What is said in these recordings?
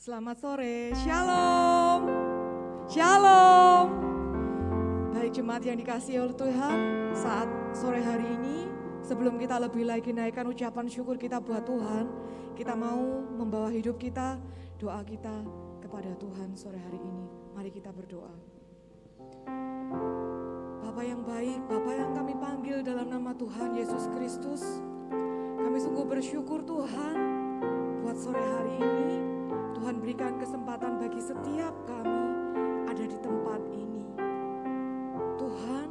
Selamat sore, Shalom. Shalom. Baik jemaat yang dikasihi oleh Tuhan, saat sore hari ini sebelum kita lebih lagi naikkan ucapan syukur kita buat Tuhan, kita mau membawa hidup kita, doa kita kepada Tuhan sore hari ini. Mari kita berdoa. Bapa yang baik, Bapa yang kami panggil dalam nama Tuhan Yesus Kristus, kami sungguh bersyukur Tuhan buat sore hari ini. Tuhan berikan kesempatan bagi setiap kami ada di tempat ini. Tuhan,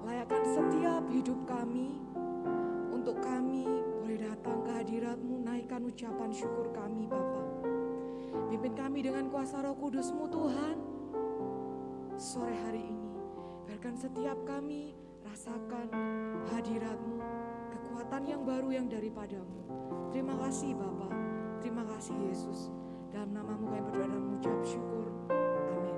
layakkan setiap hidup kami untuk kami boleh datang ke hadirat-Mu, naikkan ucapan syukur kami Bapa. Pimpin kami dengan kuasa Roh Kudus-Mu Tuhan, sore hari ini. Biarkan setiap kami rasakan hadirat-Mu, kekuatan yang baru yang daripada-Mu. Terima kasih Bapa, terima kasih Yesus. Dalam nama-Mu kami berdoa dan mengucap syukur. Amin.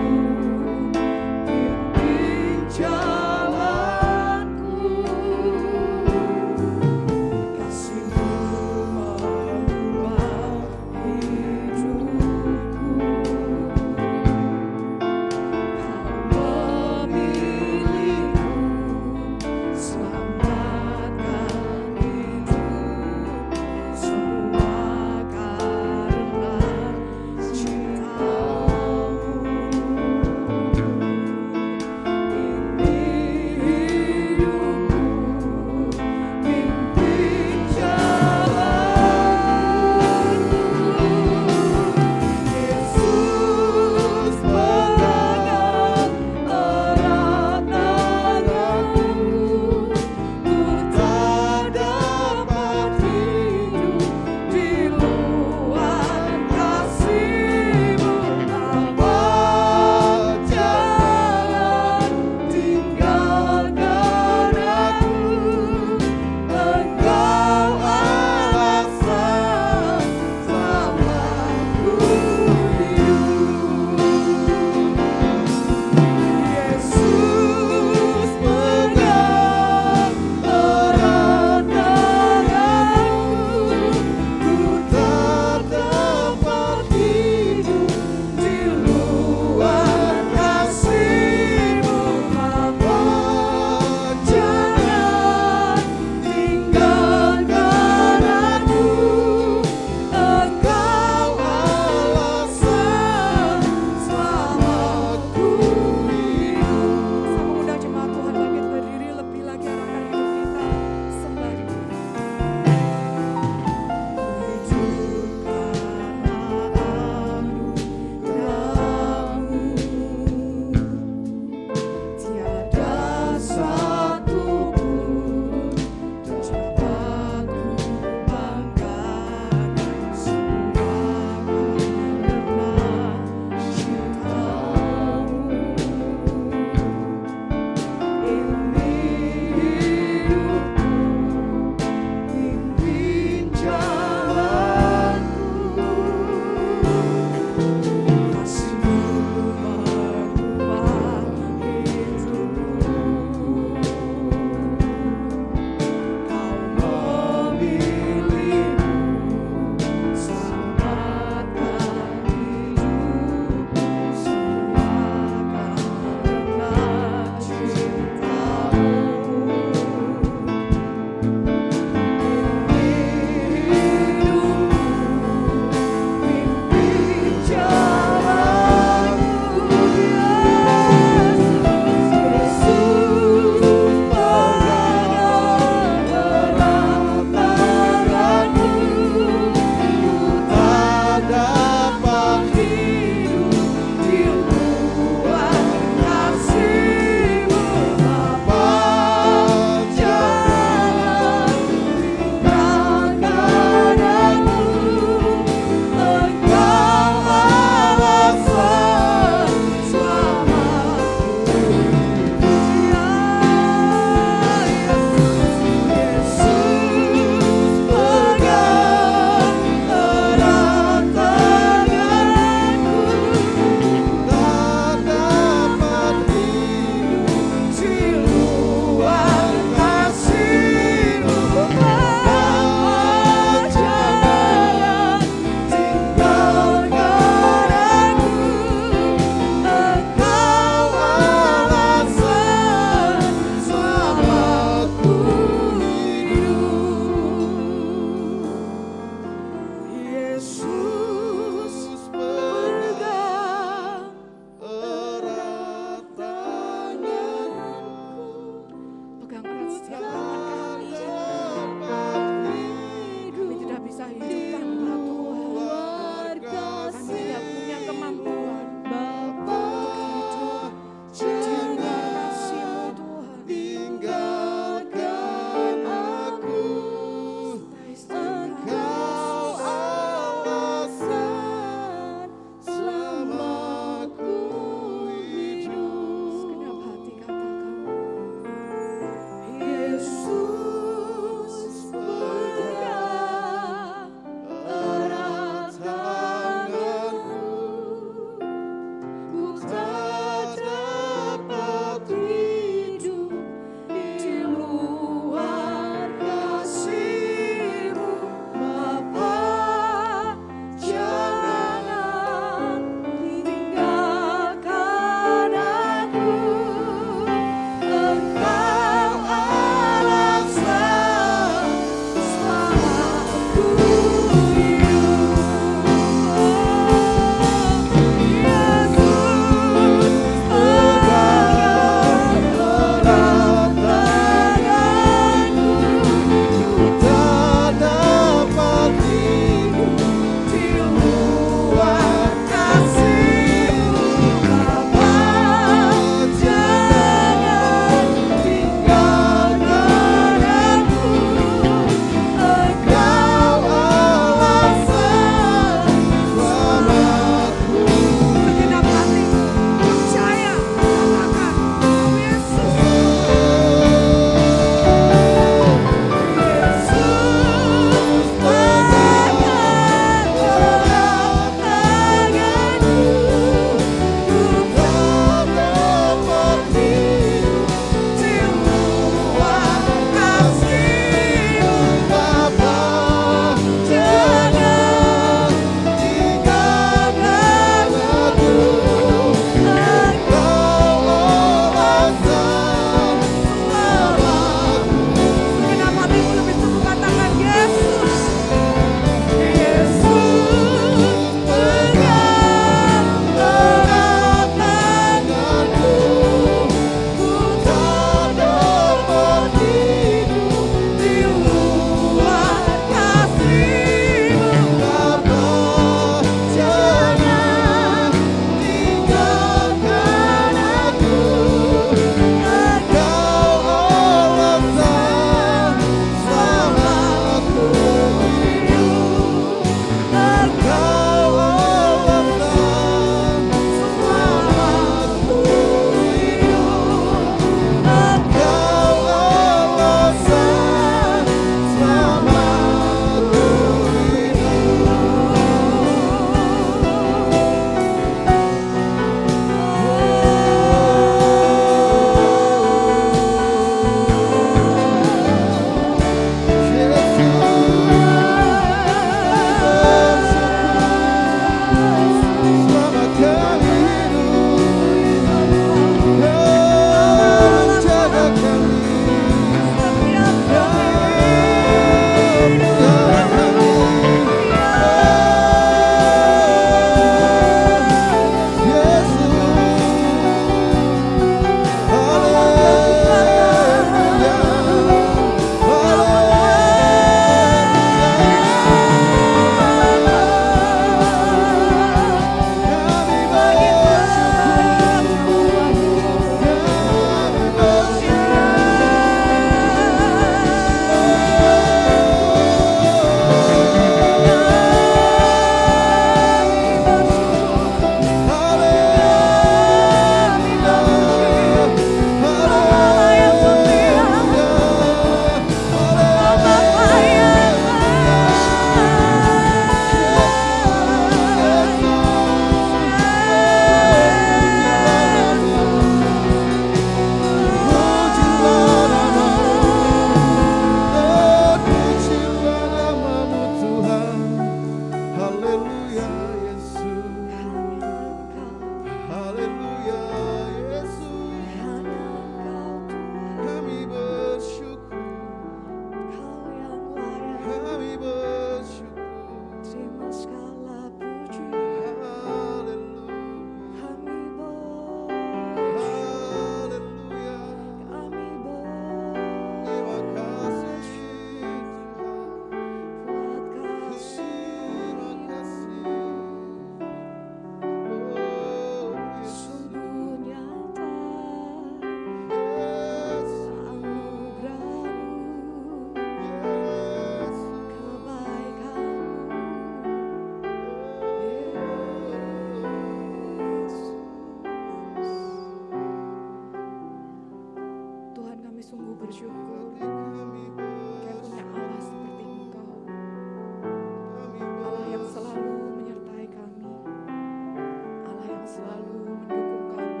yang selalu mendukung kami,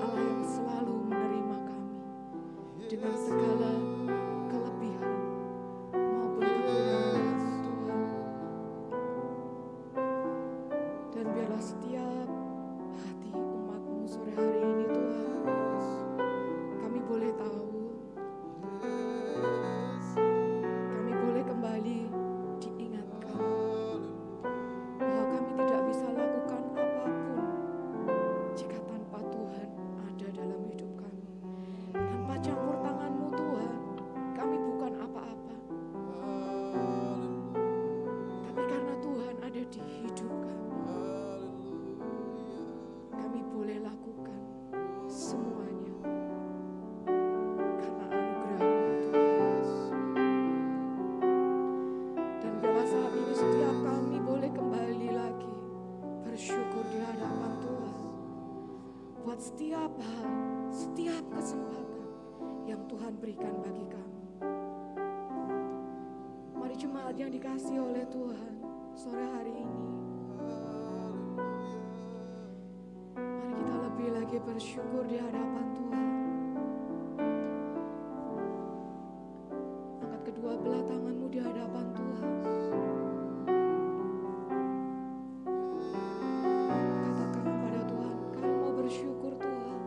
Allah yang selalu menerima kami dengan segala kelebihan maupun kekurangan Tuhan. Dan biarlah setiap hati umat-Mu sore hari ini Tuhan, kami boleh tahu, kami boleh kembali diingatkan bahwa kami tidak bisa lakukan apapun jika tanpa Tuhan ada dalam hidup kami. Tanpa campur tangan-Mu Tuhan, kami bukan apa-apa. Tapi karena Tuhan ada di hidup kami boleh lakukan semuanya karena anugerah-Mu Tuhan. Dan biarlah saat ini setiap kami boleh kembali lagi bersyukur di hadapan Tuhan buat setiap hal, setiap kesempatan yang Tuhan berikan bagi kami. Mari jemaat yang dikasihi oleh Tuhan sore hari ini, mari kita lebih lagi bersyukur di hadapan Tuhan. Angkat kedua belah tanganmu di hadapan Tuhan. Katakan kepada Tuhan, kami mau bersyukur Tuhan.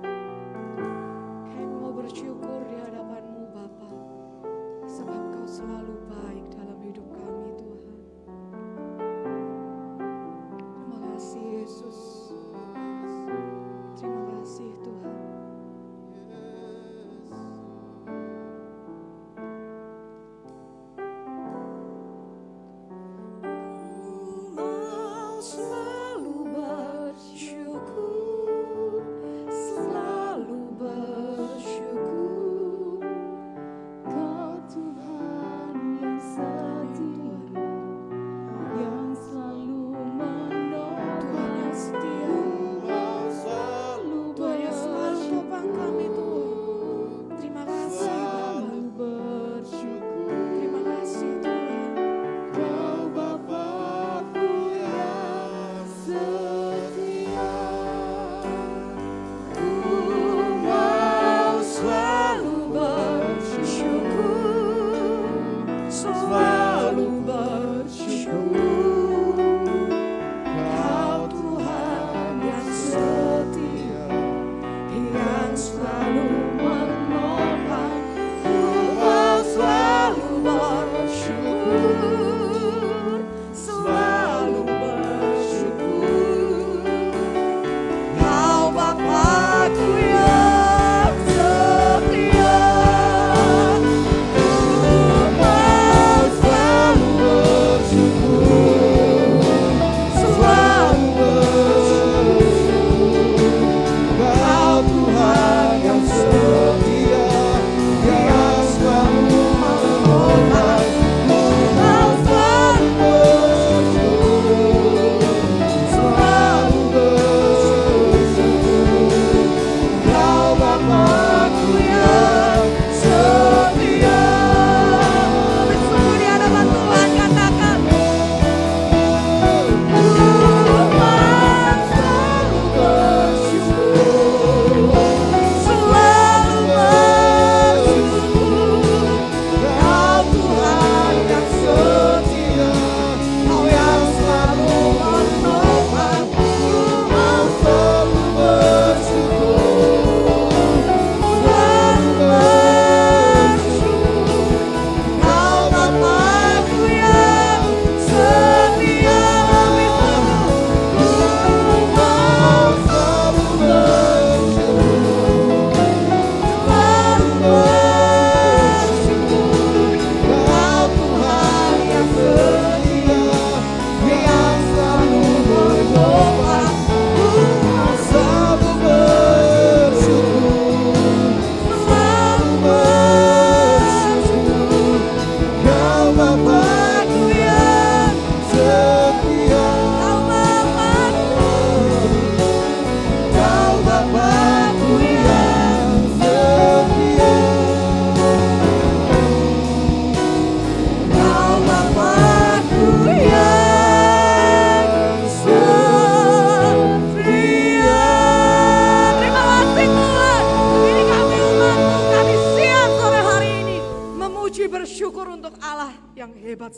Kami mau bersyukur di hadapan-Mu Bapa, sebab Kau selalu baik dalam hidup kami Tuhan. Terima kasih Yesus. Terima kasih Tuhan. Mau selalu bersyukur, selalu bersyukur. Kau Tuhan yang setia, yang selalu menolong. Tuhan yang setia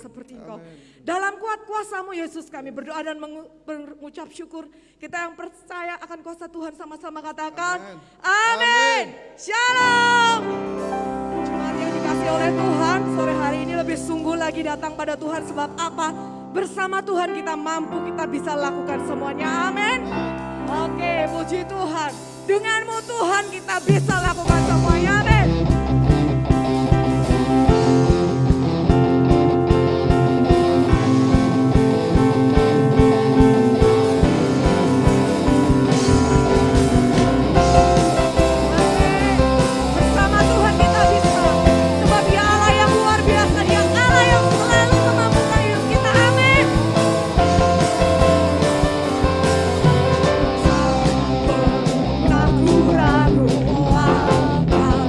seperti Engkau. Dalam kuat kuasa-Mu Yesus kami berdoa dan mengucap syukur. Kita yang percaya akan kuasa Tuhan sama-sama katakan amin. Shalom. Jemaat yang dikasih oleh Tuhan, sore hari ini lebih sungguh lagi datang pada Tuhan. Sebab apa? Bersama Tuhan kita mampu, kita bisa lakukan semuanya. Amin. Oke, puji Tuhan. Denganmu Tuhan kita bisa lakukan semuanya. Amin. Bersama Tuhan kita bisa. Sebab Dia Allah yang luar biasa, Dia Allah yang selalu memampukan hidup kita. Amin. Tak pernah ku ragu akan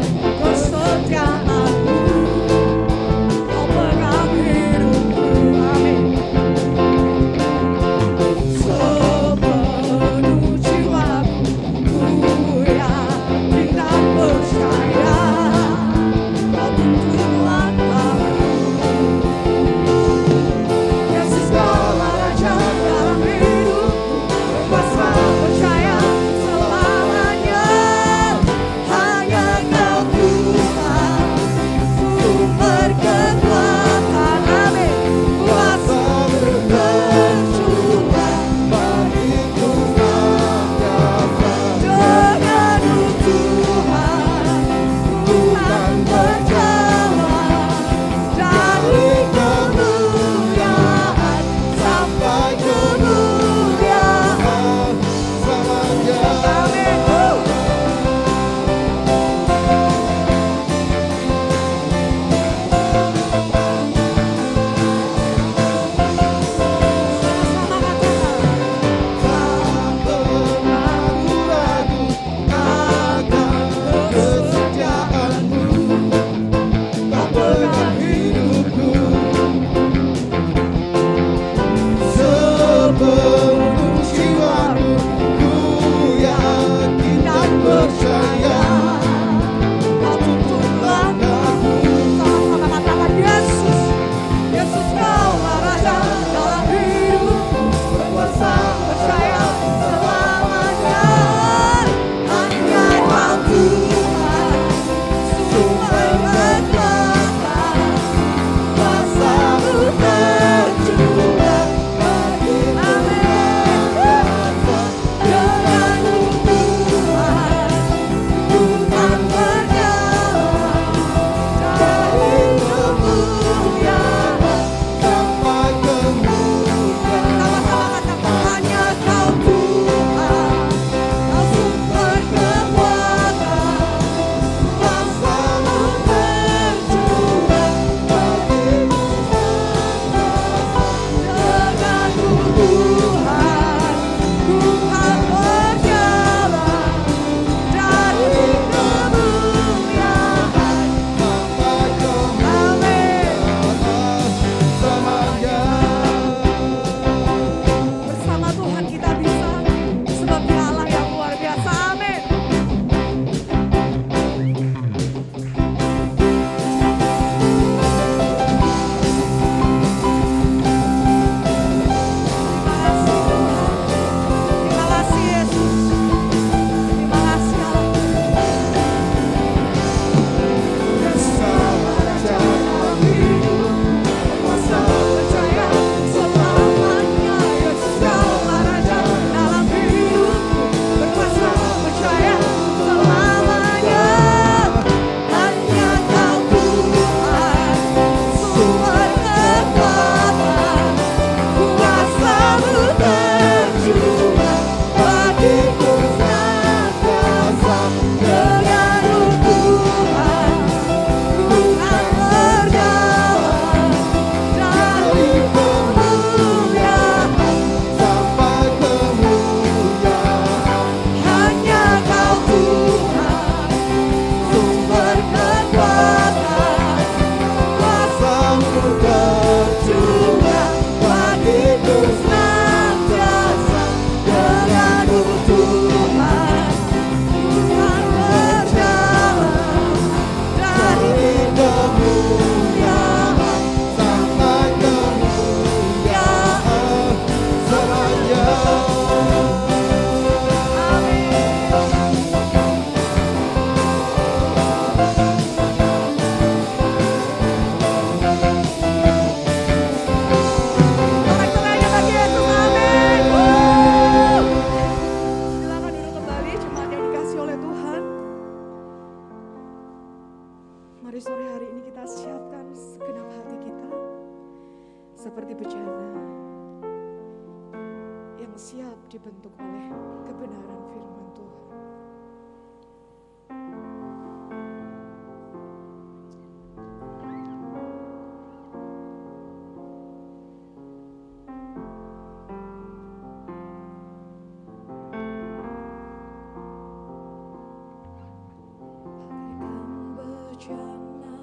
siap dibentuk oleh kebenaran firman Tuhan. Bagaikan bejana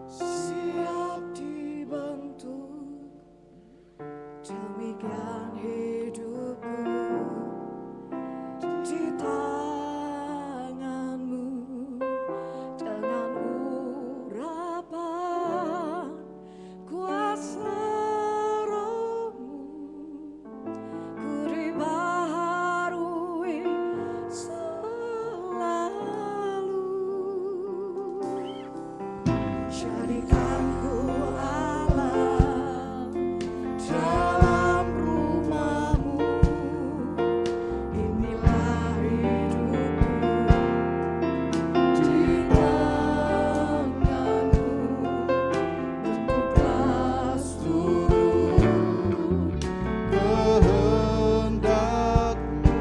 siap dibentuk, demikian hidupku di tanganmu. Dengan urapan kuasa Roh-Mu, ku dibaharui selalu. Jadikan ku Allah dalam rumah-Mu, inilah hidupku di tangan-Mu. Bentuklah seluruh kehendak-Mu,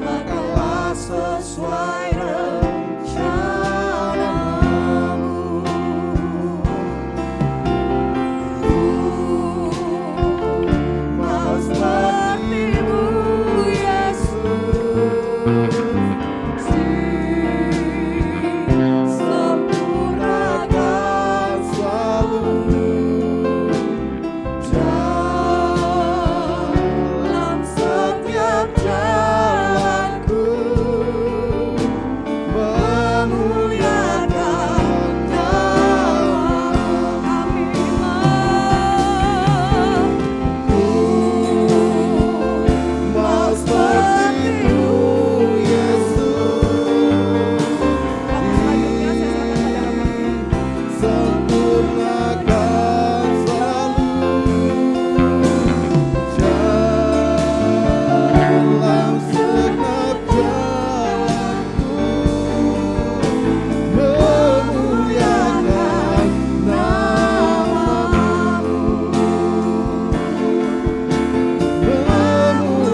akanlah sesuai rencana-Mu. Mau seperti-Mu, Yesus, sempurnakan selalu dalam setiap jalanku, memuliakan nama-Mu. Amin. Mau seperti-Mu, Yesus, Fokus selanjutnya saya serahkan pada Bapak. sempurnakan selalu dalam segenap jalanku, memuliakan nama-Mu,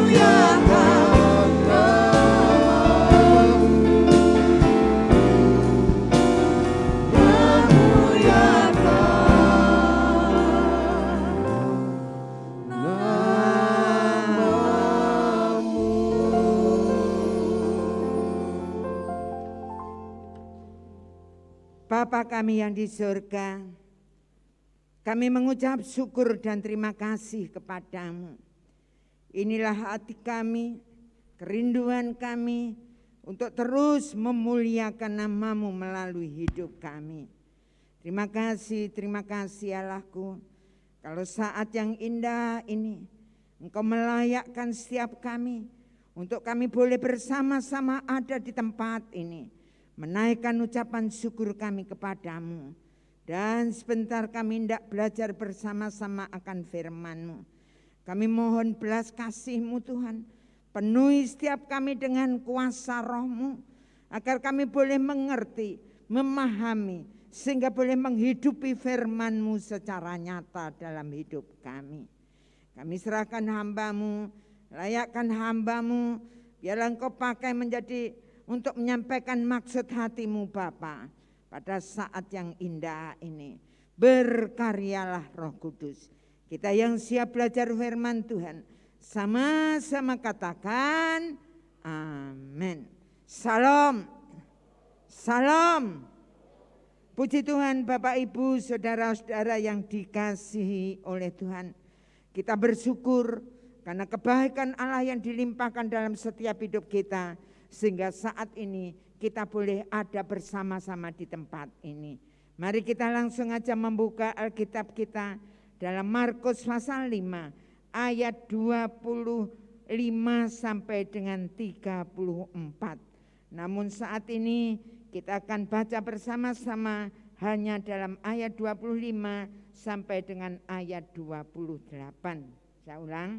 memuliakan nama-Mu, Bapa kami yang di surga, kami mengucap syukur dan terima kasih kepadamu. Inilah hati kami, kerinduan kami untuk terus memuliakan nama-Mu melalui hidup kami. Terima kasih Allahku. Kalau saat yang indah ini, Engkau melayakkan setiap kami untuk kami boleh bersama-sama ada di tempat ini, menaikkan ucapan syukur kami kepadamu. Dan sebentar kami hendak belajar bersama-sama akan firman-Mu. Kami mohon belas kasih-Mu Tuhan, penuhi setiap kami dengan kuasa Roh-Mu, agar kami boleh mengerti, memahami, sehingga boleh menghidupi firman-Mu secara nyata dalam hidup kami. Kami serahkan hamba-Mu, layakkan hamba-Mu, biarlah Engkau pakai menjadi untuk menyampaikan maksud hati-Mu Bapa pada saat yang indah ini. Berkaryalah Roh Kudus. Kita yang siap belajar firman Tuhan, sama-sama katakan amin. Salam. Salam. Puji Tuhan Bapak Ibu saudara-saudara yang dikasihi oleh Tuhan. Kita bersyukur karena kebaikan Allah yang dilimpahkan dalam setiap hidup kita, sehingga saat ini kita boleh ada bersama-sama di tempat ini. Mari kita langsung aja membuka Alkitab kita dalam Markus pasal 5 ayat 25 sampai dengan 34. Namun saat ini kita akan baca bersama-sama hanya dalam ayat 25 sampai dengan ayat 28. Saya ulang.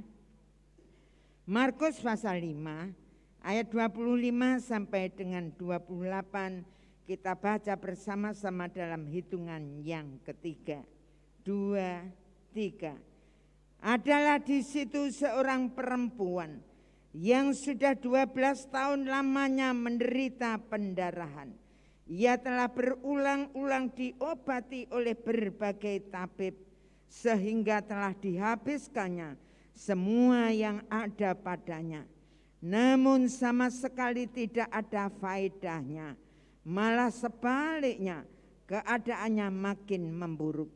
Markus pasal 5 ayat 25 sampai dengan 28 kita baca bersama-sama dalam hitungan yang ketiga. 2, 3. adalah di situ seorang perempuan yang sudah 12 tahun lamanya menderita pendarahan. Ia telah berulang-ulang diobati oleh berbagai tabib sehingga telah dihabiskannya semua yang ada padanya. Namun sama sekali tidak ada faedahnya, malah sebaliknya keadaannya makin memburuk.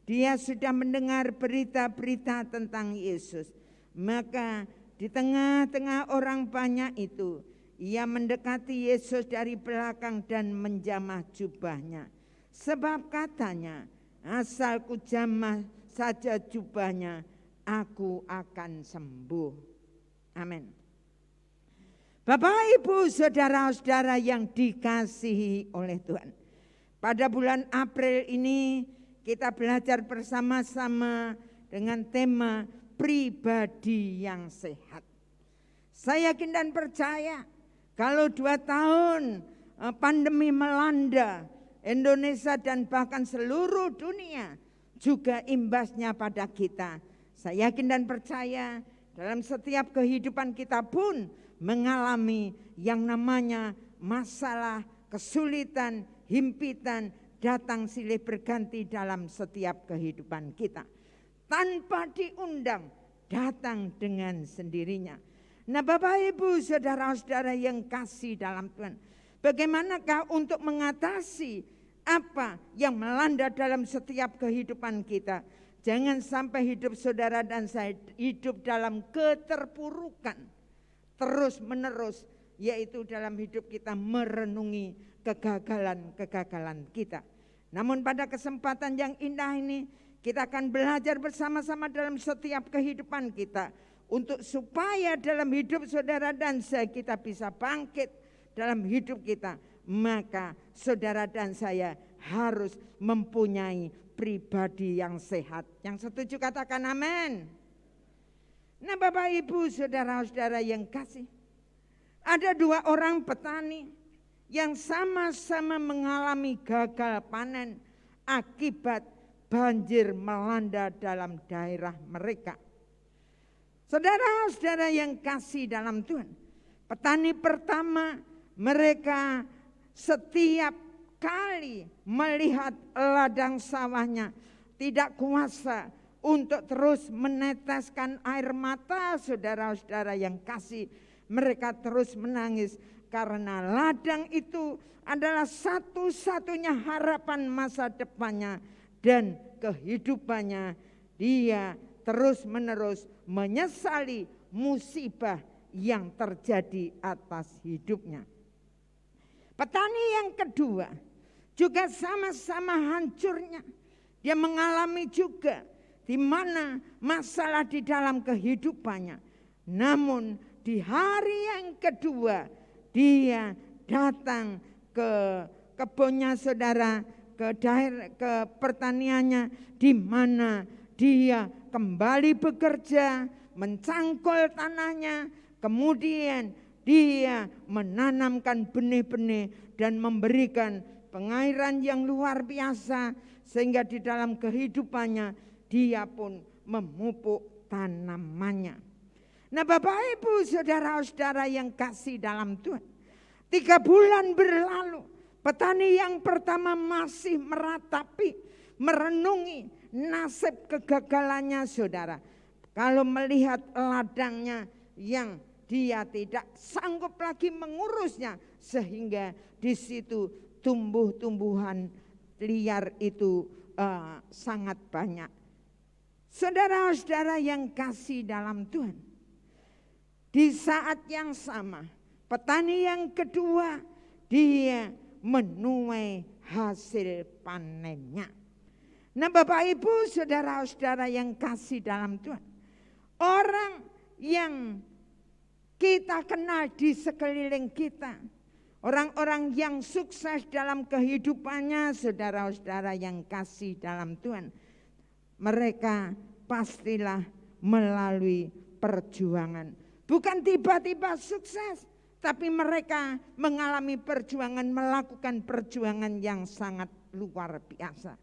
Dia sudah mendengar berita-berita tentang Yesus, maka di tengah-tengah orang banyak itu, ia mendekati Yesus dari belakang dan menjamah jubahnya. Sebab katanya, asal ku jamah saja jubahnya, aku akan sembuh. Amin. Bapak, Ibu, saudara-saudara yang dikasihi oleh Tuhan. Pada bulan April ini kita belajar bersama-sama dengan tema pribadi yang sehat. Saya yakin dan percaya kalau 2 tahun pandemi melanda Indonesia dan bahkan seluruh dunia, juga imbasnya pada kita. Saya yakin dan percaya dalam setiap kehidupan kita pun mengalami yang namanya masalah, kesulitan, himpitan, datang silih berganti dalam setiap kehidupan kita. Tanpa diundang, datang dengan sendirinya. Nah, Bapak, Ibu, saudara-saudara yang kasih dalam Tuhan, bagaimanakah untuk mengatasi apa yang melanda dalam setiap kehidupan kita? Jangan sampai hidup saudara dan saya hidup dalam keterpurukan terus menerus, yaitu dalam hidup kita merenungi kegagalan-kegagalan kita. Namun pada kesempatan yang indah ini, kita akan belajar bersama-sama dalam setiap kehidupan kita, untuk supaya dalam hidup saudara dan saya kita bisa bangkit dalam hidup kita. Maka saudara dan saya harus mempunyai pribadi yang sehat. Yang setuju katakan amin. Nah, Bapak, Ibu, saudara-saudara yang kasih, ada 2 orang petani yang sama-sama mengalami gagal panen akibat banjir melanda dalam daerah mereka. Saudara-saudara yang kasih dalam Tuhan, petani pertama mereka setiap kali melihat ladang sawahnya tidak kuasa untuk terus meneteskan air mata. Saudara-saudara yang kasih, mereka terus menangis karena ladang itu adalah satu-satunya harapan masa depannya dan kehidupannya. Dia terus-menerus menyesali musibah yang terjadi atas hidupnya. Petani yang kedua juga sama-sama hancurnya. Dia mengalami juga di mana masalah di dalam kehidupannya. Namun di hari yang kedua dia datang ke kebunnya saudara, ke daerah, ke pertaniannya, di mana dia kembali bekerja, mencangkul tanahnya, kemudian dia menanamkan benih-benih dan memberikan pengairan yang luar biasa, sehingga di dalam kehidupannya dia pun memupuk tanamannya. Nah, Bapak, Ibu, saudara-saudara yang kasih dalam Tuhan, 3 bulan berlalu, petani yang pertama masih meratapi, merenungi nasib kegagalannya saudara. Kalau melihat ladangnya yang dia tidak sanggup lagi mengurusnya, sehingga di situ tumbuh-tumbuhan liar itu sangat banyak. Saudara-saudara yang kasih dalam Tuhan, di saat yang sama petani yang kedua dia menuai hasil panennya. Nah, Bapak, Ibu, saudara-saudara yang kasih dalam Tuhan, orang yang kita kenal di sekeliling kita, orang-orang yang sukses dalam kehidupannya, saudara-saudara yang kasih dalam Tuhan, mereka pastilah melalui perjuangan. Bukan tiba-tiba sukses, tapi mereka mengalami perjuangan, melakukan perjuangan yang sangat luar biasa.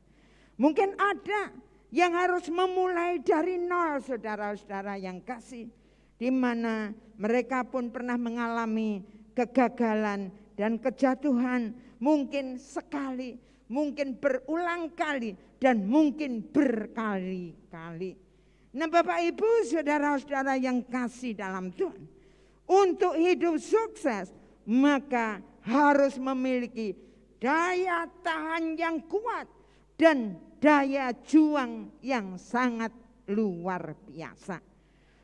Mungkin ada yang harus memulai dari nol, saudara-saudara yang kasih. Di mana mereka pun pernah mengalami kegagalan dan kejatuhan, mungkin sekali, mungkin berulang kali, dan mungkin berkali-kali. Nah Bapak Ibu saudara-saudara yang kasih dalam Tuhan, untuk hidup sukses maka harus memiliki daya tahan yang kuat dan daya juang yang sangat luar biasa.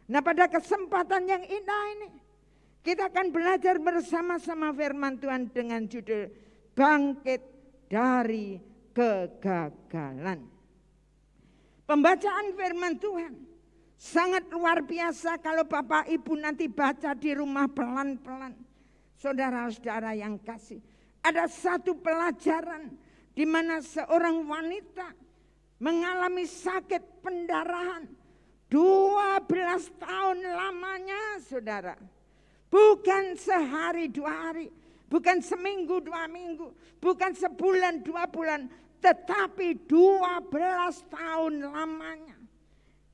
Nah pada kesempatan yang indah ini kita akan belajar bersama-sama firman Tuhan dengan judul Bangkit dari Kegagalan. Pembacaan firman Tuhan sangat luar biasa kalau Bapak Ibu nanti baca di rumah pelan-pelan. Saudara-saudara yang kasih, ada satu pelajaran di mana seorang wanita mengalami sakit pendarahan 12 tahun lamanya, saudara. Bukan sehari 2 hari, bukan seminggu 2 minggu, bukan sebulan 2 bulan, tetapi 12 tahun lamanya.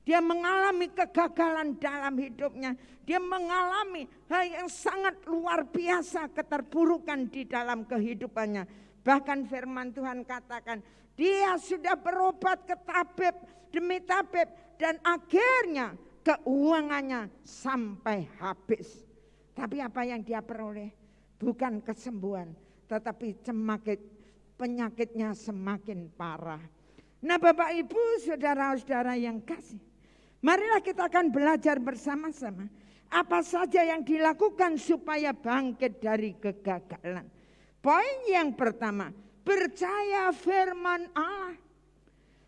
Dia mengalami kegagalan dalam hidupnya. Dia mengalami hal yang sangat luar biasa, keterpurukan di dalam kehidupannya. Bahkan firman Tuhan katakan, dia sudah berobat ke tabib demi tabib, dan akhirnya keuangannya sampai habis. Tapi apa yang dia peroleh? Bukan kesembuhan, tetapi penyakitnya semakin parah. Nah Bapak Ibu saudara-saudara yang kasih, marilah kita akan belajar bersama-sama apa saja yang dilakukan supaya bangkit dari kegagalan. Poin yang pertama, percaya firman Allah.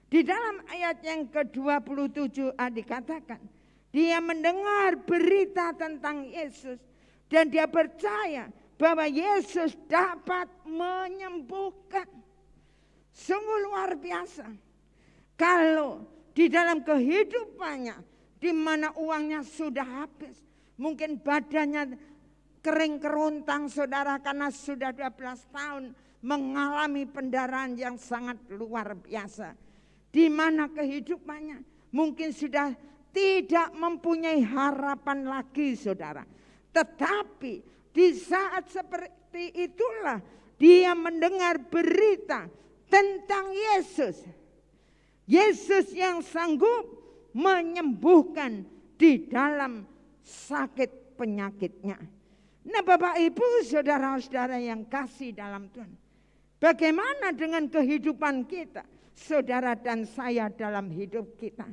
Di dalam ayat yang ke-27a dikatakan, dia mendengar berita tentang Yesus dan dia percaya bahwa Yesus dapat menyembuhkan. Sungguh luar biasa. Kalau di dalam kehidupannya di mana uangnya sudah habis, mungkin badannya kering kerontang saudara karena sudah 12 tahun mengalami pendarahan yang sangat luar biasa. Di mana kehidupannya mungkin sudah tidak mempunyai harapan lagi saudara. Tetapi di saat seperti itulah dia mendengar berita tentang Yesus. Yesus yang sanggup menyembuhkan di dalam sakit penyakitnya. Nah Bapak Ibu saudara-saudara yang kasih dalam Tuhan, bagaimana dengan kehidupan kita, saudara dan saya dalam hidup kita?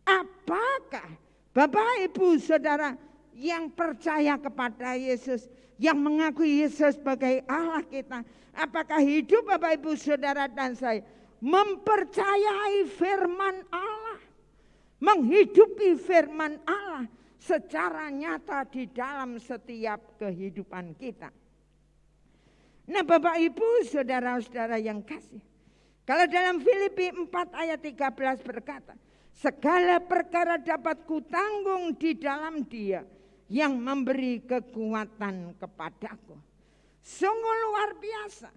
Apakah Bapak Ibu saudara yang percaya kepada Yesus, yang mengakui Yesus sebagai Allah kita, apakah hidup Bapak Ibu saudara dan saya mempercayai firman Allah, menghidupi firman Allah secara nyata di dalam setiap kehidupan kita? Nah Bapak Ibu saudara-saudara yang kasih, kalau dalam Filipi 4 ayat 13 berkata, segala perkara dapat kutanggung di dalam Dia yang memberi kekuatan kepadaku. Sungguh luar biasa.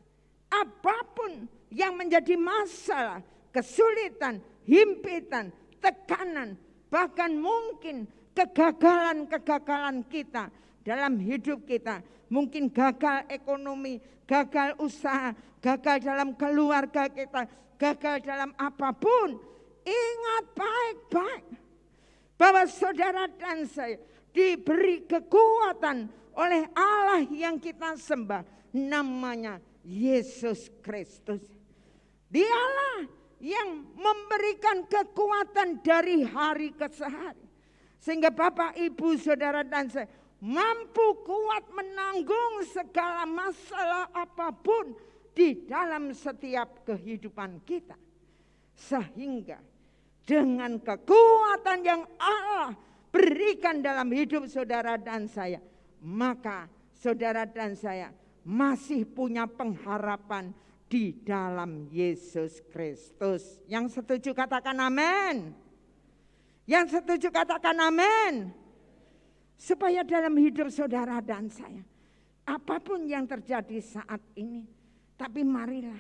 Apapun yang menjadi masalah, kesulitan, himpitan, tekanan, bahkan mungkin kegagalan-kegagalan kita dalam hidup kita, mungkin gagal ekonomi, gagal usaha, gagal dalam keluarga kita, gagal dalam apapun, ingat baik-baik bahwa saudara dan saya diberi kekuatan oleh Allah yang kita sembah, namanya Yesus Kristus. Dialah yang memberikan kekuatan dari hari ke hari, sehingga Bapak Ibu saudara dan saya mampu kuat menanggung segala masalah apapun di dalam setiap kehidupan kita. Sehingga dengan kekuatan yang Allah berikan dalam hidup saudara dan saya, maka saudara dan saya masih punya pengharapan di dalam Yesus Kristus. Yang setuju katakan amin. Yang setuju katakan amin. Supaya dalam hidup saudara dan saya, apapun yang terjadi saat ini, tapi marilah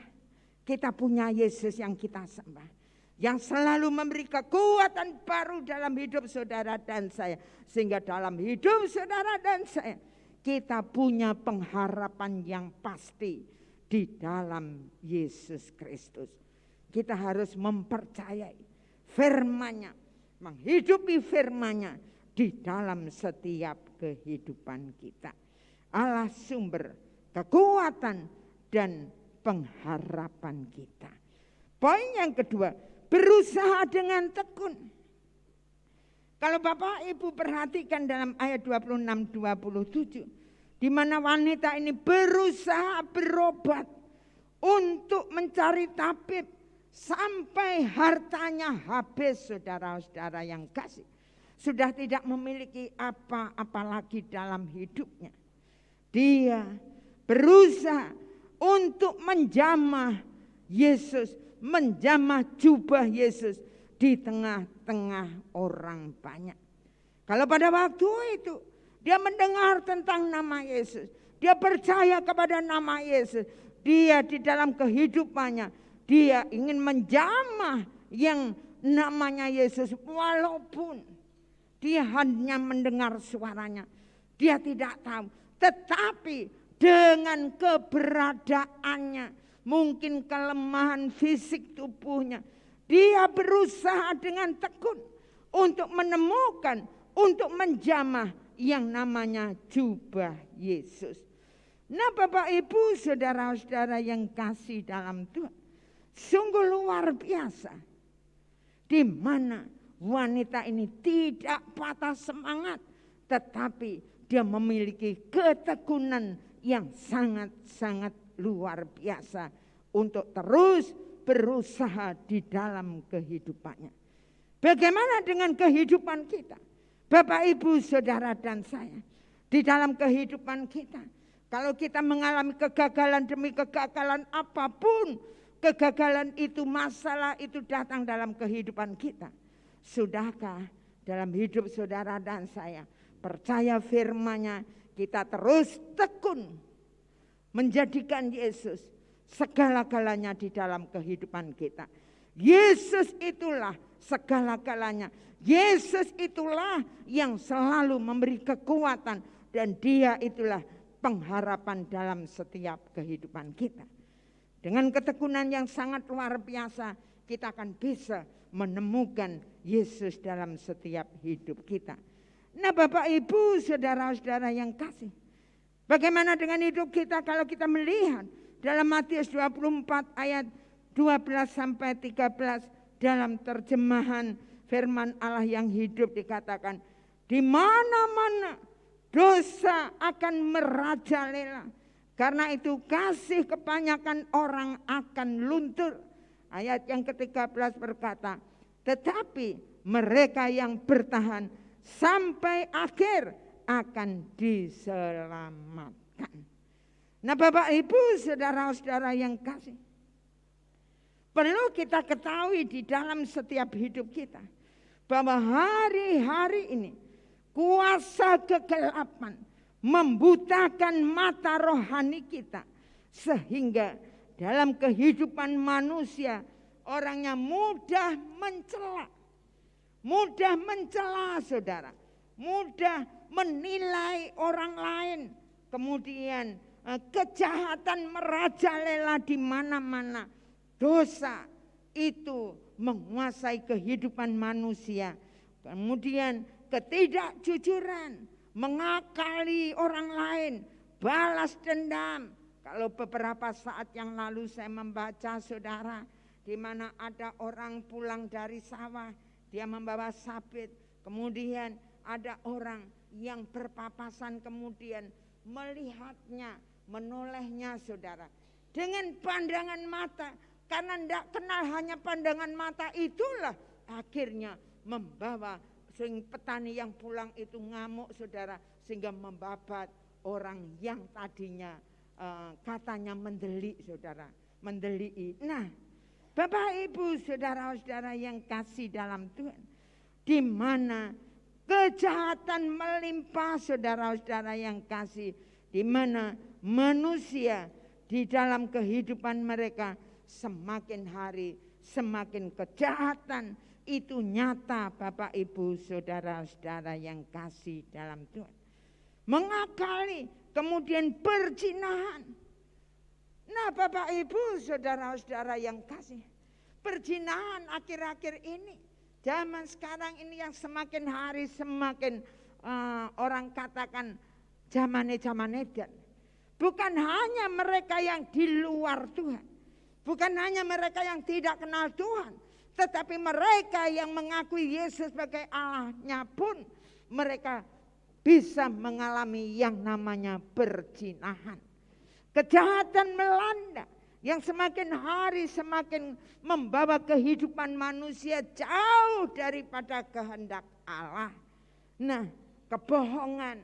kita punya Yesus yang kita sembah. yang selalu memberi kekuatan baru dalam hidup saudara dan saya. Sehingga dalam hidup saudara dan saya, kita punya pengharapan yang pasti di dalam Yesus Kristus. Kita harus mempercayai firman-Nya, menghidupi firman-Nya di dalam setiap kehidupan kita. Allah sumber kekuatan dan pengharapan kita. Poin yang kedua, berusaha dengan tekun. Kalau Bapak Ibu perhatikan dalam ayat 26-27, di mana wanita ini berusaha berobat untuk mencari tabib sampai hartanya habis, saudara-saudara yang kasih. Sudah tidak memiliki apa-apa lagi dalam hidupnya. Dia berusaha untuk menjamah Yesus, menjamah jubah Yesus di tengah-tengah orang banyak. Kalau pada waktu itu dia mendengar tentang nama Yesus, dia percaya kepada nama Yesus, dia di dalam kehidupannya dia ingin menjamah yang namanya Yesus, walaupun dia hanya mendengar suaranya, dia tidak tahu. Tetapi dengan keberadaannya, mungkin kelemahan fisik tubuhnya, dia berusaha dengan tekun untuk menemukan, untuk menjamah yang namanya jubah Yesus. Nah Bapak Ibu saudara-saudara yang kasih dalam Tuhan, sungguh luar biasa. Di mana wanita ini tidak patah semangat, tetapi dia memiliki ketekunan yang sangat-sangat luar biasa untuk terus berusaha di dalam kehidupannya. Bagaimana dengan kehidupan kita? Bapak, Ibu, Saudara dan saya. Di dalam kehidupan kita, kalau kita mengalami kegagalan demi kegagalan apapun, kegagalan itu, masalah itu datang dalam kehidupan kita. Sudahkah dalam hidup saudara dan saya percaya firman-Nya, kita terus tekun menjadikan Yesus segala-galanya di dalam kehidupan kita. Yesus itulah segala-galanya. Yesus itulah yang selalu memberi kekuatan, dan Dia itulah pengharapan dalam setiap kehidupan kita. Dengan ketekunan yang sangat luar biasa, kita akan bisa menemukan Yesus dalam setiap hidup kita. Nah Bapak Ibu saudara-saudara yang kasih, bagaimana dengan hidup kita kalau kita melihat dalam Matius 24 ayat 12 sampai 13 dalam terjemahan firman Allah yang hidup dikatakan, di mana-mana dosa akan merajalela, karena itu kasih kebanyakan orang akan luntur. Ayat yang ke-13 berkata, tetapi mereka yang bertahan sampai akhir akan diselamatkan. Nah Bapak Ibu saudara-saudara yang kasih, perlu kita ketahui di dalam setiap hidup kita bahwa hari-hari ini kuasa kegelapan membutakan mata rohani kita, sehingga dalam kehidupan manusia orangnya mudah mencela saudara, mudah menilai orang lain, kemudian kejahatan merajalela di mana-mana. Dosa itu menguasai kehidupan manusia. Kemudian ketidakjujuran, mengakali orang lain, balas dendam. Kalau beberapa saat yang lalu saya membaca saudara, di mana ada orang pulang dari sawah, dia membawa sabit, kemudian ada orang yang berpapasan kemudian melihatnya, menolehnya saudara, dengan pandangan mata, karena tidak kenal hanya pandangan mata itulah akhirnya membawa petani yang pulang itu ngamuk saudara, sehingga membabat orang yang tadinya katanya mendelik saudara, mendelik. Nah Bapak Ibu saudara-saudara yang kasih dalam Tuhan, di mana kejahatan melimpah saudara-saudara yang kasih, di mana manusia di dalam kehidupan mereka semakin hari semakin kejahatan itu nyata Bapak Ibu saudara-saudara yang kasih dalam Tuhan. Mengakali, kemudian perzinahan. Nah Bapak Ibu saudara-saudara yang kasih, perzinahan akhir-akhir ini, zaman sekarang ini yang semakin hari semakin orang katakan zaman edan. Bukan hanya mereka yang di luar Tuhan, bukan hanya mereka yang tidak kenal Tuhan, tetapi mereka yang mengakui Yesus sebagai Allahnya pun mereka bisa mengalami yang namanya perzinahan. Kejahatan melanda yang semakin hari semakin membawa kehidupan manusia jauh daripada kehendak Allah. Nah, kebohongan,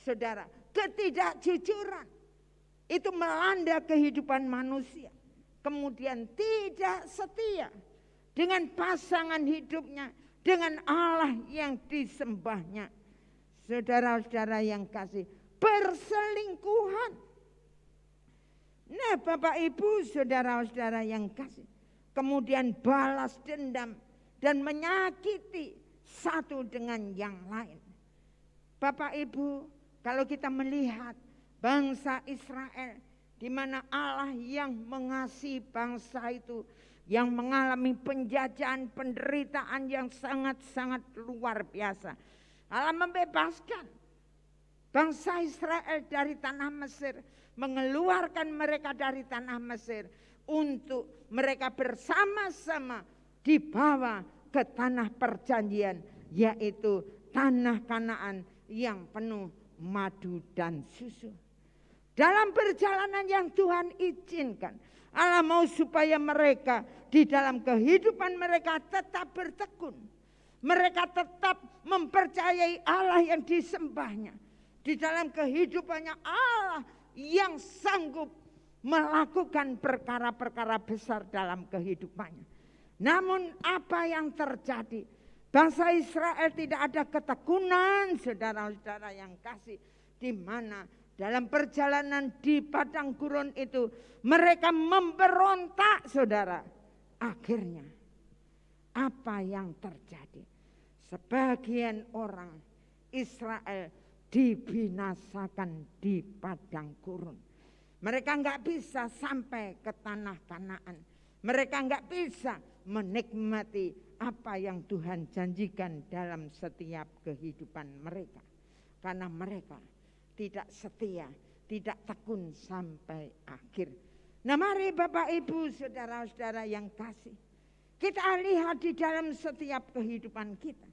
saudara, ketidakjujuran itu melanda kehidupan manusia. Kemudian tidak setia dengan pasangan hidupnya, dengan Allah yang disembahnya. Saudara-saudara yang kasih, perselingkuhan. Nah Bapak Ibu saudara-saudara yang kasih, kemudian balas dendam dan menyakiti satu dengan yang lain. Bapak Ibu, kalau kita melihat bangsa Israel, di mana Allah yang mengasihi bangsa itu, yang mengalami penjajahan, penderitaan yang sangat-sangat luar biasa. Allah membebaskan bangsa Israel dari tanah Mesir, mengeluarkan mereka dari tanah Mesir untuk mereka bersama-sama dibawa ke tanah perjanjian, yaitu tanah Kanaan yang penuh madu dan susu. Dalam perjalanan yang Tuhan izinkan, Allah mau supaya mereka di dalam kehidupan mereka tetap bertekun. Mereka tetap mempercayai Allah yang disembahnya. Di dalam kehidupannya Allah yang sanggup melakukan perkara-perkara besar dalam kehidupannya. Namun apa yang terjadi? Bangsa Israel tidak ada ketekunan, saudara-saudara yang kasih, di mana dalam perjalanan di padang gurun itu mereka memberontak, saudara. Akhirnya apa yang terjadi? Sebagian orang Israel dibinasakan di padang gurun. Mereka enggak bisa sampai ke tanah Kanaan. Mereka enggak bisa menikmati apa yang Tuhan janjikan dalam setiap kehidupan mereka. Karena mereka tidak setia, tidak tekun sampai akhir. Nah mari Bapak Ibu saudara-saudara yang kasih, kita lihat di dalam setiap kehidupan kita.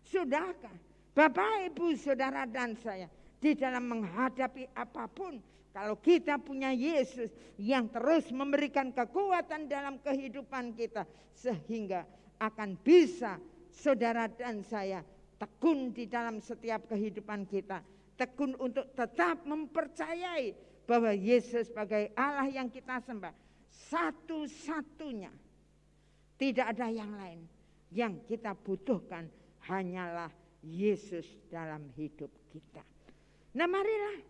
Sudahkah Bapak Ibu saudara dan saya di dalam menghadapi apapun, kalau kita punya Yesus yang terus memberikan kekuatan dalam kehidupan kita, sehingga akan bisa saudara dan saya tekun di dalam setiap kehidupan kita. Tekun untuk tetap mempercayai bahwa Yesus sebagai Allah yang kita sembah satu-satunya. Tidak ada yang lain. Yang kita butuhkan hanyalah Yesus dalam hidup kita. Nah marilah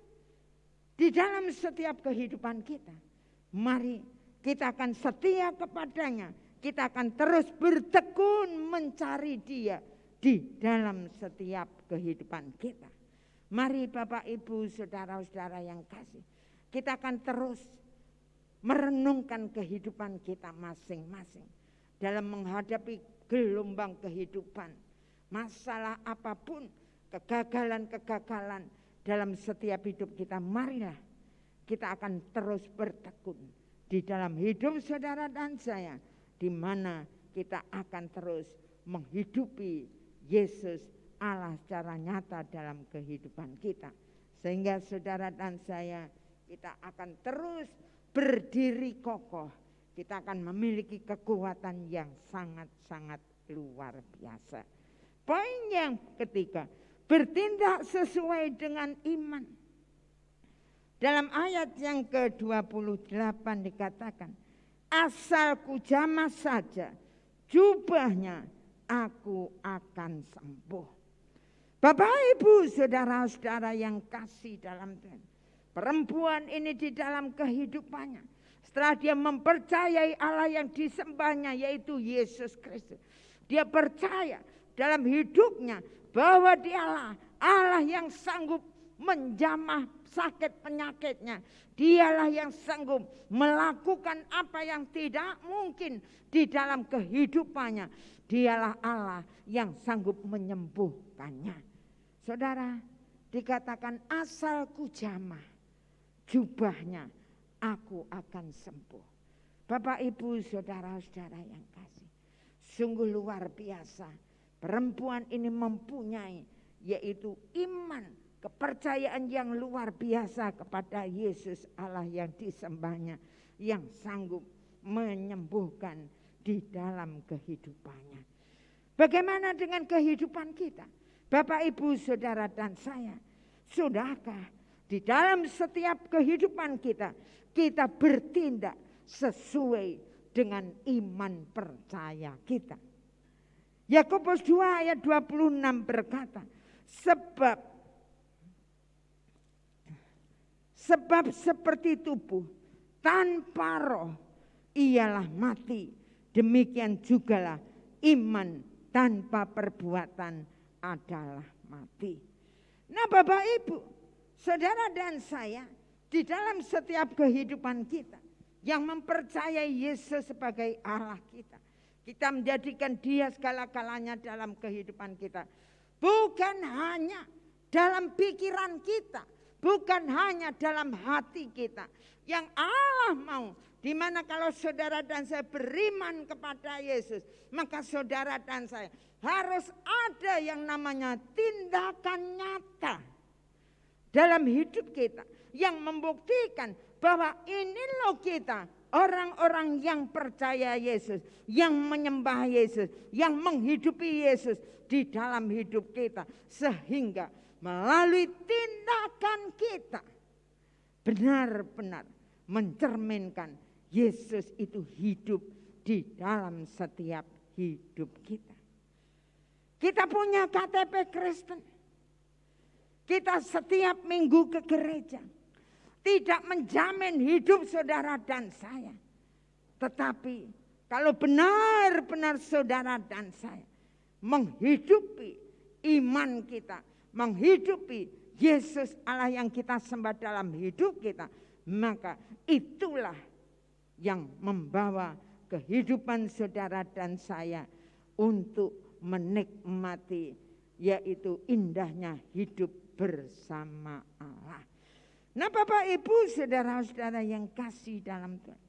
di dalam setiap kehidupan kita, mari kita akan setia kepadanya. Kita akan terus bertekun mencari Dia di dalam setiap kehidupan kita. Mari Bapak Ibu saudara-saudara yang kasih, kita akan terus merenungkan kehidupan kita masing-masing dalam menghadapi gelombang kehidupan, masalah apapun, kegagalan-kegagalan dalam setiap hidup kita. Marilah kita akan terus bertekun di dalam hidup saudara dan saya, di mana kita akan terus menghidupi Yesus Allah secara nyata dalam kehidupan kita. Sehingga saudara dan saya, kita akan terus berdiri kokoh. Kita akan memiliki kekuatan yang sangat-sangat luar biasa. Poin yang ketiga, bertindak sesuai dengan iman. Dalam ayat yang ke-28 dikatakan, asal kujamah saja jubahnya, aku akan sembuh. Bapak Ibu saudara-saudara yang kasih dalam Tuhan, perempuan ini di dalam kehidupannya Setelah dia mempercayai Allah yang disembahnya yaitu Yesus Kristus. Dia percaya dalam hidupnya bahwa dialah Allah yang sanggup menjamah sakit penyakitnya. Dialah yang sanggup melakukan apa yang tidak mungkin di dalam kehidupannya. Dialah Allah yang sanggup menyembuhkannya. Saudara, dikatakan asal ku jamah jubahnya, aku akan sembuh. Bapak, Ibu, saudara-saudara yang kasih, sungguh luar biasa. Perempuan ini mempunyai yaitu iman, kepercayaan yang luar biasa kepada Yesus Allah yang disembahnya, yang sanggup menyembuhkan di dalam kehidupannya. Bagaimana dengan kehidupan kita? Bapak, Ibu, saudara dan saya, sudahkah di dalam setiap kehidupan kita, kita bertindak sesuai dengan iman percaya kita? Yakobus 2 ayat 26 berkata, Sebab seperti tubuh tanpa roh ialah mati, demikian jugalah iman tanpa perbuatan adalah mati. Nah, Bapak, Ibu, saudara dan saya, di dalam setiap kehidupan kita yang mempercayai Yesus sebagai Allah kita, kita menjadikan Dia segala-galanya dalam kehidupan kita. Bukan hanya dalam pikiran kita, bukan hanya dalam hati kita. Yang Allah mau, di mana kalau saudara dan saya beriman kepada Yesus, maka saudara dan saya harus ada yang namanya tindakan nyata dalam hidup kita yang membuktikan bahwa ini loh kita, orang-orang yang percaya Yesus, yang menyembah Yesus, yang menghidupi Yesus di dalam hidup kita, sehingga melalui tindakan kita benar-benar mencerminkan Yesus itu hidup di dalam setiap hidup kita. Kita punya KTP Kristen. Kita setiap minggu ke gereja. Tidak menjamin hidup saudara dan saya. Tetapi kalau benar-benar saudara dan saya menghidupi iman kita, menghidupi Yesus Allah yang kita sembah dalam hidup kita, maka itulah yang membawa kehidupan saudara dan saya untuk menikmati yaitu indahnya hidup bersama Allah. Nah, Bapak, Ibu, saudara-saudara yang kasih dalam Tuhan,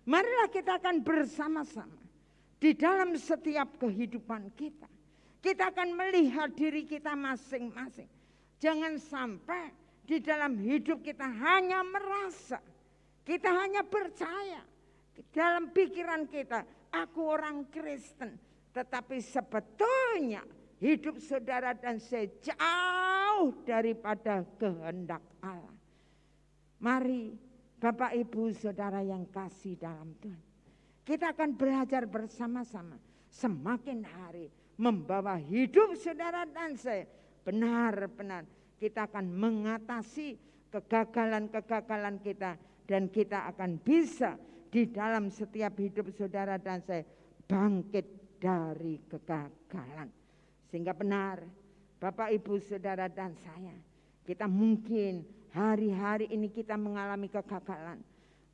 marilah kita akan bersama-sama di dalam setiap kehidupan kita. Kita akan melihat diri kita masing-masing. Jangan sampai di dalam hidup kita hanya merasa, kita hanya percaya dalam pikiran kita, aku orang Kristen. Tetapi sebetulnya hidup saudara dan saya jauh daripada kehendak Allah. Mari Bapak, Ibu, saudara yang kasih dalam Tuhan, kita akan belajar bersama-sama semakin hari membawa hidup saudara dan saya benar-benar kita akan mengatasi kegagalan-kegagalan kita, dan kita akan bisa di dalam setiap hidup saudara dan saya bangkit dari kegagalan. Sehingga benar Bapak, Ibu, saudara dan saya, kita mungkin hari-hari ini kita mengalami kegagalan.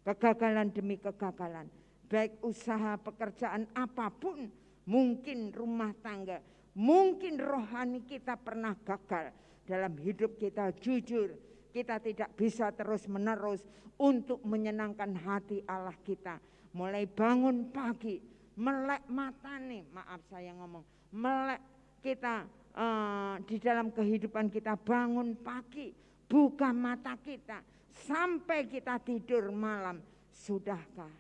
Kegagalan demi kegagalan. Baik usaha, pekerjaan apapun, mungkin rumah tangga, mungkin rohani kita pernah gagal dalam hidup kita. Jujur, kita tidak bisa terus-menerus untuk menyenangkan hati Allah kita. Mulai bangun pagi, melek mata nih, maaf saya ngomong, melek kita di dalam kehidupan kita, bangun pagi, buka mata kita, sampai kita tidur malam. Sudahkah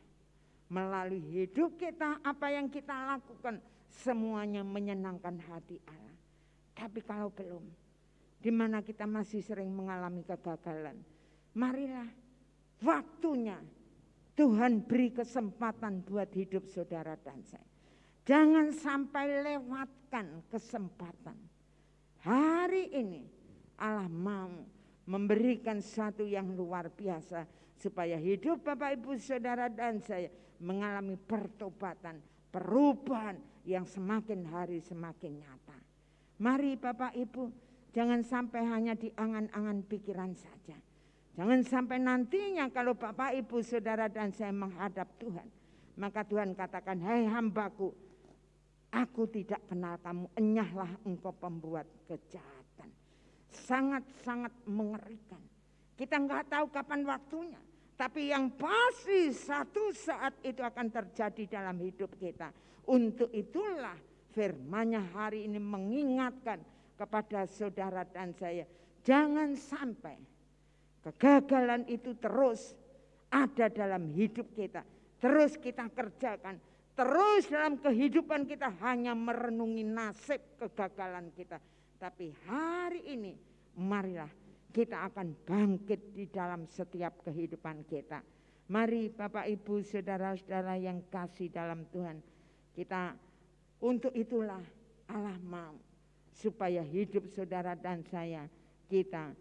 melalui hidup kita apa yang kita lakukan semuanya menyenangkan hati Allah? Tapi kalau belum, di mana kita masih sering mengalami kegagalan, marilah waktunya Tuhan beri kesempatan buat hidup saudara dan saya. Jangan sampai lewatkan kesempatan. Hari ini Allah mau memberikan sesuatu yang luar biasa supaya hidup Bapak Ibu Saudara dan saya mengalami pertobatan, perubahan yang semakin hari semakin nyata. Mari Bapak Ibu, jangan sampai hanya di angan-angan pikiran saja. Jangan sampai nantinya kalau Bapak Ibu Saudara dan saya menghadap Tuhan, maka Tuhan katakan, "Hai hambaku, aku tidak kenal kamu, enyahlah engkau pembuat kejahatan." Sangat-sangat mengerikan. Kita nggak tahu kapan waktunya, tapi yang pasti satu saat itu akan terjadi dalam hidup kita. Untuk itulah firman-Nya hari ini mengingatkan kepada saudara dan saya, jangan sampai kegagalan itu terus ada dalam hidup kita, terus kita kerjakan, terus dalam kehidupan kita hanya merenungi nasib kegagalan kita. Tapi hari ini marilah kita akan bangkit di dalam setiap kehidupan kita. Mari Bapak Ibu Saudara-saudara yang kasih dalam Tuhan, kita untuk itulah Allah mau supaya hidup saudara dan saya kita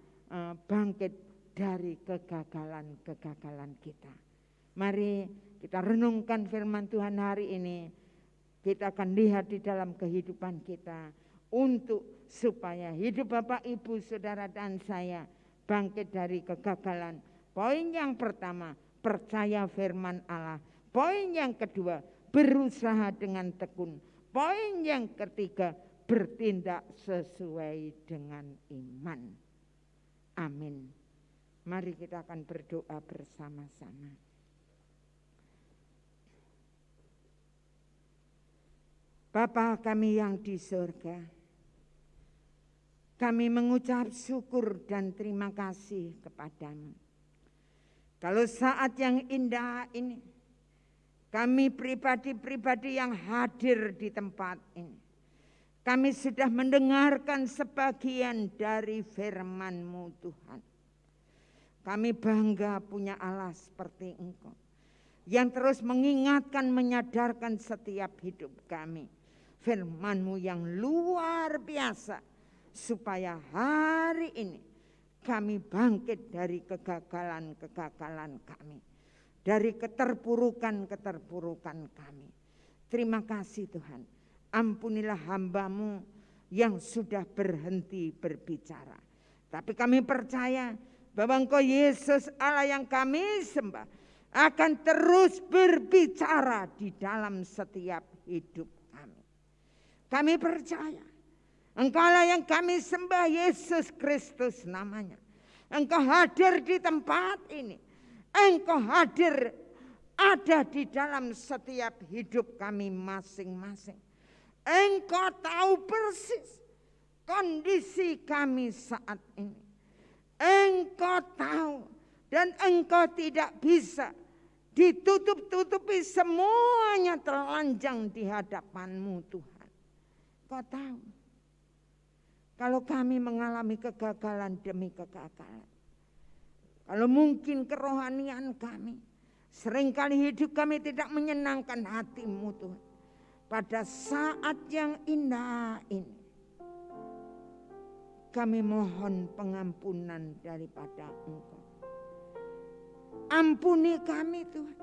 bangkit dari kegagalan-kegagalan kita. Mari kita renungkan firman Tuhan hari ini. Kita akan lihat di dalam kehidupan kita untuk supaya hidup Bapak Ibu Saudara dan saya bangkit dari kegagalan. Poin yang pertama, percaya firman Allah. Poin yang kedua, berusaha dengan tekun. Poin yang ketiga, bertindak sesuai dengan iman. Amin. Mari kita akan berdoa bersama-sama. Bapa kami yang di surga, kami mengucap syukur dan terima kasih kepadamu. Kalau saat yang indah ini, kami pribadi-pribadi yang hadir di tempat ini, kami sudah mendengarkan sebagian dari firman-Mu Tuhan. Kami bangga punya Allah seperti Engkau, yang terus mengingatkan, menyadarkan setiap hidup kami. Firman-Mu yang luar biasa, supaya hari ini kami bangkit dari kegagalan-kegagalan kami, dari keterpurukan-keterpurukan kami. Terima kasih Tuhan, ampunilah hamba-Mu yang sudah berhenti berbicara. Tapi kami percaya bahwa Engkau Yesus Allah yang kami sembah akan terus berbicara di dalam setiap hidup kami. Kami percaya Engkau Allah yang kami sembah, Yesus Kristus namanya. Engkau hadir di tempat ini. Engkau hadir ada di dalam setiap hidup kami masing-masing. Engkau tahu persis kondisi kami saat ini. Engkau tahu dan Engkau tidak bisa ditutup-tutupi, semuanya telanjang di hadapan-Mu Tuhan. Engkau tahu kalau kami mengalami kegagalan demi kegagalan, kalau mungkin kerohanian kami, seringkali hidup kami tidak menyenangkan hati-Mu Tuhan. Pada saat yang indah ini, kami mohon pengampunan daripada Engkau. Ampuni kami Tuhan.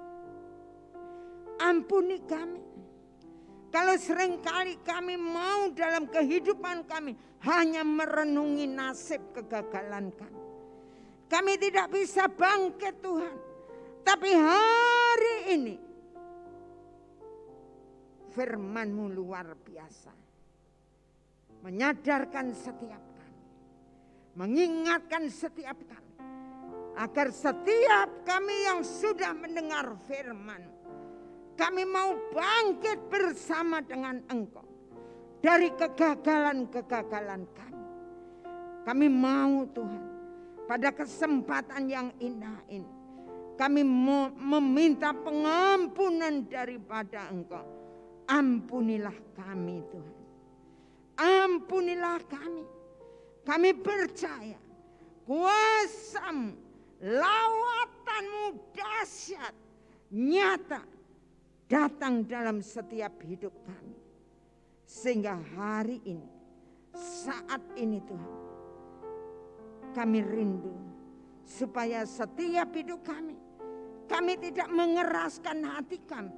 Ampuni kami. Kalau seringkali kami mau dalam kehidupan kami hanya merenungi nasib kegagalan kami. Kami tidak bisa bangkit Tuhan. Tapi hari ini firman-Mu luar biasa. Menyadarkan setiap kami. Mengingatkan setiap kami. Agar setiap kami yang sudah mendengar firman, kami mau bangkit bersama dengan Engkau. Dari kegagalan-kegagalan kami. Kami mau Tuhan, pada kesempatan yang indah ini, kami meminta pengampunan daripada Engkau. Ampunilah kami Tuhan. Ampunilah kami. Kami percaya kuasa-Mu, lawatan-Mu dahsyat, nyata datang dalam setiap hidup kami. Sehingga hari ini, saat ini Tuhan, kami rindu supaya setiap hidup kami tidak mengeraskan hati kami.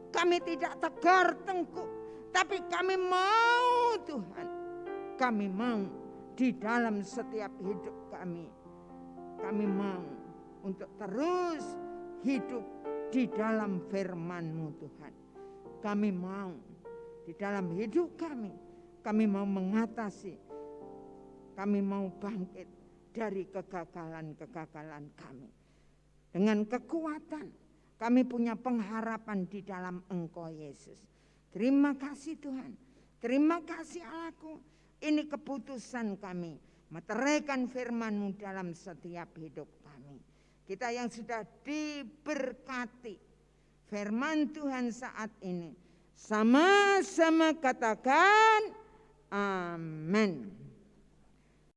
Kami tidak tegar tengkuk, tapi kami mau Tuhan. Kami mau di dalam setiap hidup kami. Kami mau untuk terus hidup di dalam firman-Mu Tuhan. Kami mau di dalam hidup kami mau mengatasi, kami mau bangkit dari kegagalan-kegagalan kami. Dengan kekuatan kami punya pengharapan di dalam Engkau Yesus. Terima kasih Tuhan, terima kasih Allahku. Ini keputusan kami, meteraikan firman-Mu dalam setiap hidup kami. Kita yang sudah diberkati firman Tuhan saat ini, sama-sama katakan amin.